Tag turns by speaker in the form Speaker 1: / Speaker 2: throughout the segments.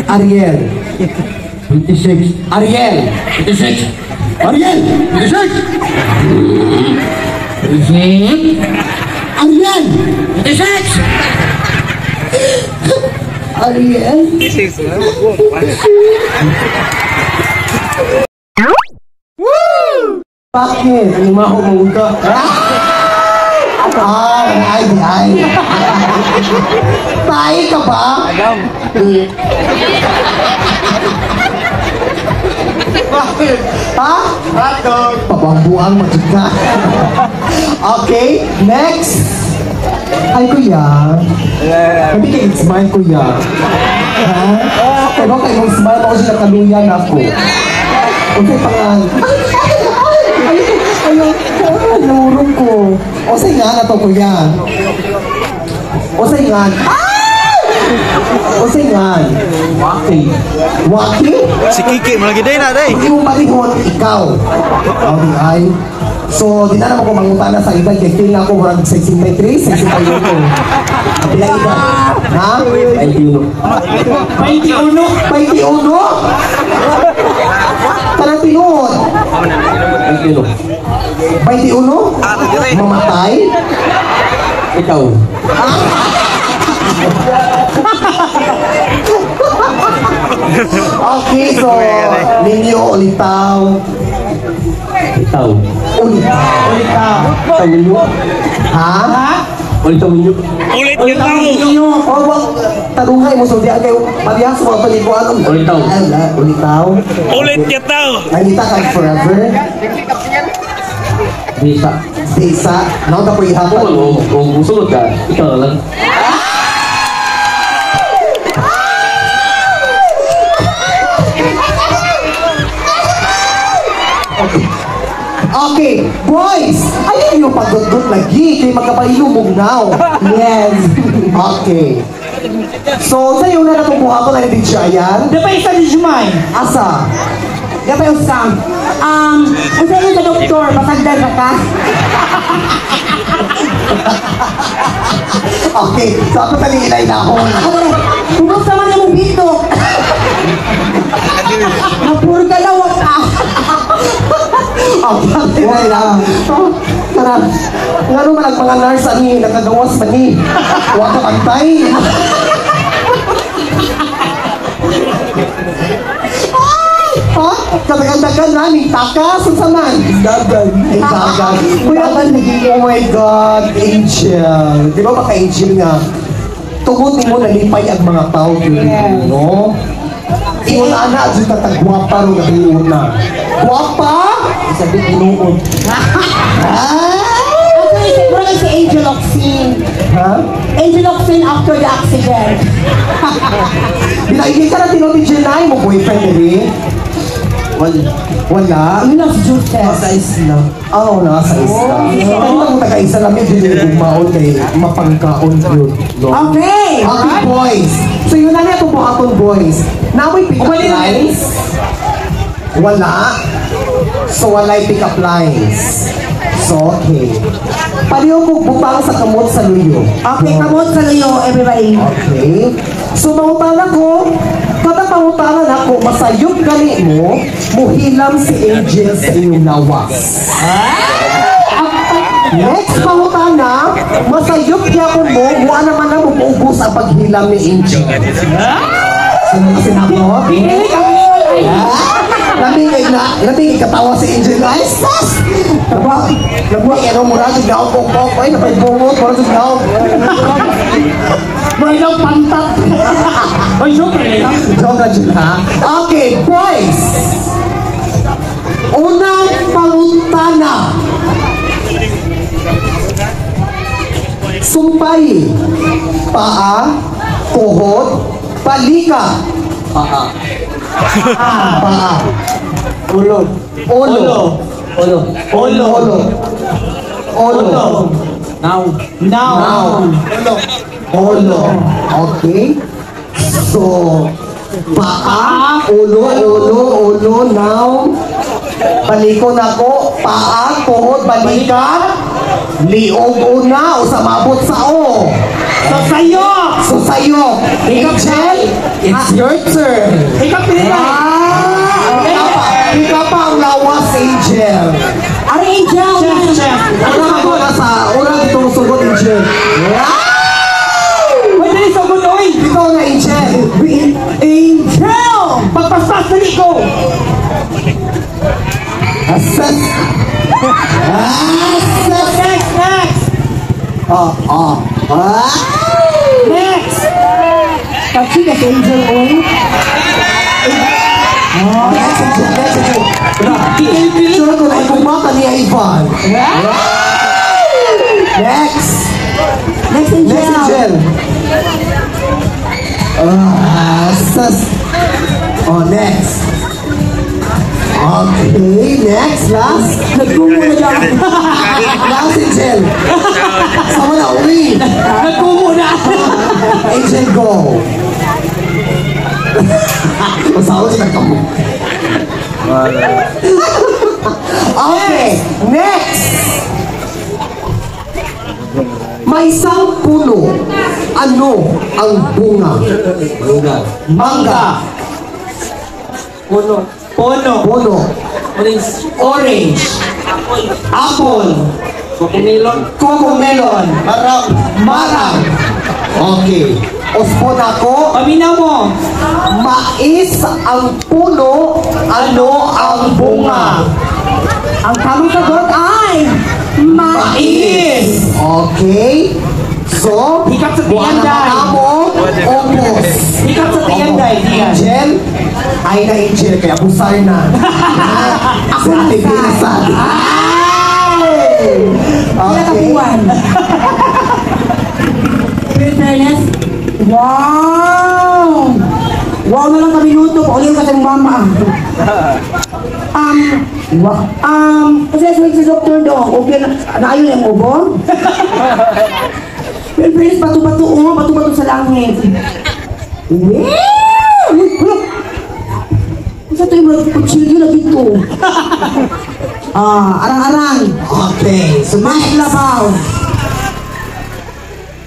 Speaker 1: Ariel. 26. Ariel. 26. Ariel. 26. Ariel. 26. Ariel. Bakit? Ano mo ako mabuka? Ay. Tayo ka ba? Bakit? Ha? Hotdog. Pabambuang magika. Okay, next. Ay, kuya. Hindi kayo smile, kuya. Ha? Kaya ba kayo smile ako siya nakaluyan ako? Okay, pangal. Ay, nurong ko. O say nga na to, kuya. O say nga. O say nga. Waki. Waki?
Speaker 2: Si Kiki mo lagi day na day.
Speaker 1: Hindi mo marihon, ikaw. Okay, ay. So, di na naman ko mangutana sa iba. Kaya tingin ako murag 63, 61. Kapila iba. Ha? 21. 21? 21? Kanang pinuot. 21? Mamatay? Ikaw. Okay, so ninyo ulitaw. Ulitaw. Ulitaw ninyo. Ha? Ulitaw ninyo. Ulitaw ninyo. Oh, wag tarungay mo so di kayo parehas mo paliguan. Ulitaw. Ulitaw. Ulitaw. Nangita ka forever. Bisa. Nang ta po ihapon. Kung gusto ka, ikaw lang. Okay, boys! Ayun yung pagdudot lagi kay magkapailumog now. Yes. Okay. So, sa'yo na natubuha ko na yung DJ Ayan.
Speaker 3: Di pa isa ni Jumay.
Speaker 1: Asa?
Speaker 3: Di pa yung scam. Ang sa'yo sa doktor, masagdan na ka.
Speaker 1: Okay, so ako talinginay na ako.
Speaker 3: Tugos naman yung bito. Napurga na wak ka.
Speaker 1: Okay, na. Tara, nga naman ang mga nurse ani, nakagawas man ni. Huwag ka pantay. Ha? Katagan-tagan na, ni takas, sa man. Dagan. Ay, dagan. Dagan, oh my God, Angel. Di ba maka-Angel nga? Tungod mo nalipay ang mga tao, no? Iuna na, at yung tatagwapa rin na iuna. Guwapa? Sabi, inuod.
Speaker 3: Actually, siguro si Angel Oxin.
Speaker 1: Ha?
Speaker 3: Angel Oxin after the accident.
Speaker 1: Binaigay ka na tinotinay mo, boyfriend, eh? Wala?
Speaker 3: Yun lang si Joseph.
Speaker 1: Nasa isla. Oo, nasa isla. Ano lang taga-isa lang yun, hindi yung bumaon kay mapangkaon yun.
Speaker 3: Okay!
Speaker 1: Okay, boys. So yun na niya itong buhaton, boys. Now we pick up lines. Wala. So wala'y pick up lines. So, okay. Paliw mo butang sa kamot sa luyo.
Speaker 3: Okay, kamot sa luyo, everybody.
Speaker 1: Okay. So, mautangan ko, kada mautangan ako, masayop gani mo, muhilam si Angel sa inyong lawas. Next mautangan, masayop niya ko mo, mukha naman na mumuubos ang paghilam ni Angel. Sinabi mo? Lamig katawa si Angel. Ay, sus! Nagwag, ano mo na, sigaw, pok-pok. Ay, napay-bungot, parang sigaw.
Speaker 3: May lang pantat. Ay, joke rin.
Speaker 1: Joke na dyan, ha? Okay, boys! Unang pangutana. Sumpay. Paa, tuhod, palika. Paa. Paa. Ulo. Ulo. Ulo. Ulo. Ulo. Ulo. Now. Ulo. Okay. So, paa, ulo, now. Balikon ako, paa, tuhod, balikan. Liog una o sa mabot sa o.
Speaker 3: So sa'yo!
Speaker 1: So sa'yo, Angel, it's your turn.
Speaker 3: Ikaw pinilay!
Speaker 1: Ikaw pa ang lawas, Angel.
Speaker 3: Ari Angel! Chef!
Speaker 1: Una ka muna sa unang itong sugot, Angel.
Speaker 3: Pwede rin sa guloy!
Speaker 1: Ikaw na, Angel.
Speaker 3: Angel! Pagpaspas na ko!
Speaker 1: Assess.
Speaker 3: Next! Next! Kasi ka sa Angel, oy.
Speaker 1: Next, Angel. Sure ko na kumaka ni Ivan. Next.
Speaker 3: Next Angel!
Speaker 1: Next, Angel. Assess. Next. Okay, next, last.
Speaker 3: Nagkumo na dyan!
Speaker 1: Last, Angel. Sama na, uwi.
Speaker 3: Nagkumo na!
Speaker 1: Angel, go. Masawa siya ka mo. Okay, next. May isang puno. Ano ang bunga? Mangga.
Speaker 3: Puno.
Speaker 1: Puno. Orange. Apple. Cocomelon. Marang. Okay. Ospon ako.
Speaker 3: Paminaw mo!
Speaker 1: Mais ang puno. Ano ang bunga?
Speaker 3: Ang tamang sagot ay mais!
Speaker 1: Okay. So,
Speaker 3: Hikap sa
Speaker 1: buwan
Speaker 3: tiyanday.
Speaker 1: naman mo, opos.
Speaker 3: Hikap sa tiyanday, diyan.
Speaker 1: Angel, ay na Angel, kaya busay na. Sa ating pinasan. Okay.
Speaker 3: In fairness, wow! Wow na lang kami luto, pauliw ka sa mama. Kasi sa doktor doon, okay na, naayon yung ubo? In fairness, bato-bato sa langit. Isa ito yung mga kutsilyo na dito. Arang-arang.
Speaker 1: Okay. So,
Speaker 3: Mas labaw.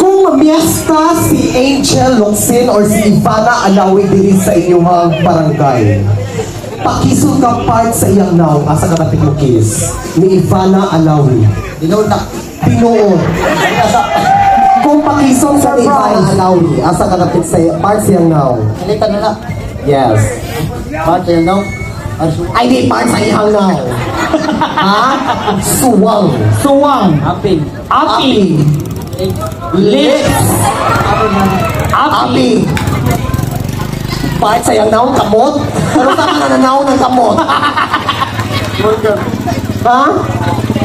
Speaker 1: kung mamiesta si Angel Locsin or si Ivana Alawi diri sa inyong barangay, pakisod ka part sa iyang naw, asa ka natin mo kiss, ni Ivana Alawi. Pinuod. Kung pakisod sa ni Ivana Alawi, asa ka natin sa part sa iyang naw.
Speaker 4: Halika na na.
Speaker 1: Yes.
Speaker 4: Part yun, no?
Speaker 1: Ay, di part sa iyang naw. Ha? Suwang.
Speaker 3: Suwang.
Speaker 4: Aping.
Speaker 1: Api. Lips. Api. Part sa iyang naw, kamot. Ano ka nananaw ng kamot? Ha?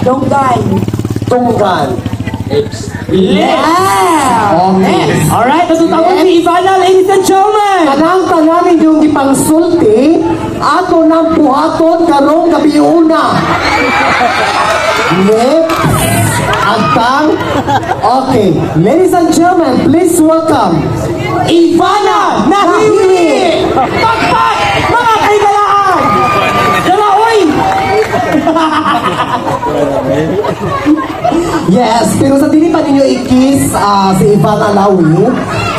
Speaker 3: Donggay.
Speaker 1: Tunggan.
Speaker 3: Yeah!
Speaker 1: Okay.
Speaker 3: Alright, natutawag si Ivana, ladies and gentlemen!
Speaker 1: Kanang-kanang inyong ipangsulti, ato ng buhaton karong gabi una. Next. Agtang. Okay. Ladies and gentlemen, please welcome
Speaker 3: Ivana Nahiri! Pakpak! Mga kaigalaan! Dalaoy!
Speaker 1: Yes, pero sa dili pa ninyo i-kiss si Ivana Alawi.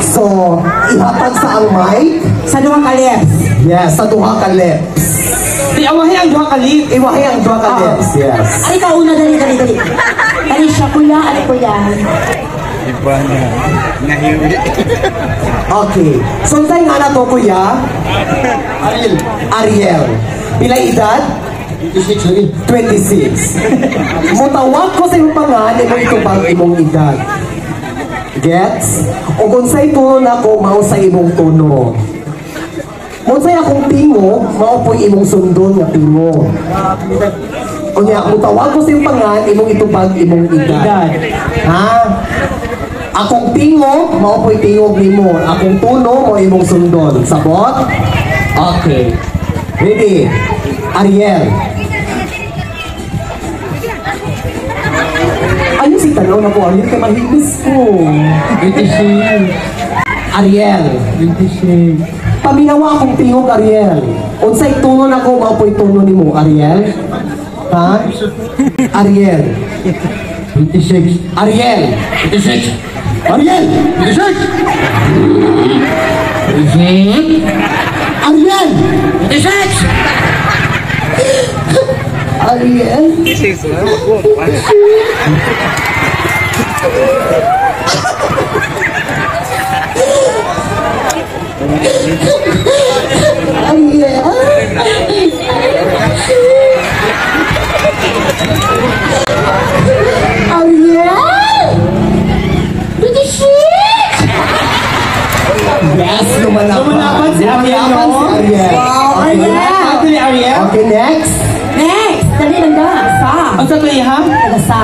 Speaker 1: So, ihatag sa ang mic.
Speaker 3: Sa duwang kalips.
Speaker 1: Yes, sa duha ka lips.
Speaker 3: Di awahi ang duwang kalip.
Speaker 1: Iwahi ang duha ka lips. Yes.
Speaker 3: Ay, ka una, dali. Dali siya, kuya, kuya.
Speaker 1: Okay. So, tayo nga na to, kuya. Ariel. Pilay edad? 26. Mutawag ko sa iyong pangalan mo ito bang imong edad. Gets? O kung sa'y tuno na ko, mao sa imong tuno. Kung sa'y akong tingo, mao po'y imong sundon nga tingo. O niya, mutawag ko sa iyong pangalan, imong ito bang imong edad. Ha? Akong tingo, mao po'y tingog nimo. Akong tuno, mo imong sundon. Sabot? Okay. Ready? Ariel. Ano si tanaw na po? Ariel, kay mahibis ko.
Speaker 4: 26.
Speaker 1: Ariel.
Speaker 4: 26.
Speaker 1: Paminawa akong tingog, Ariel. Unsay tuno na ko, mao po'y tuno nimo, Ariel. Ha? Ariel.
Speaker 4: 26.
Speaker 1: Ariel.
Speaker 4: 26.
Speaker 1: Ariel!
Speaker 4: Research!
Speaker 1: Ariel!
Speaker 4: Research!
Speaker 1: Ariel! Yes, lumalaban si Ariel, no?
Speaker 3: Wow, Ariel.
Speaker 1: Okay, next.
Speaker 3: Next, dali lang ka. Sa.
Speaker 4: Ang sa tuloy ha?
Speaker 3: Taga sa.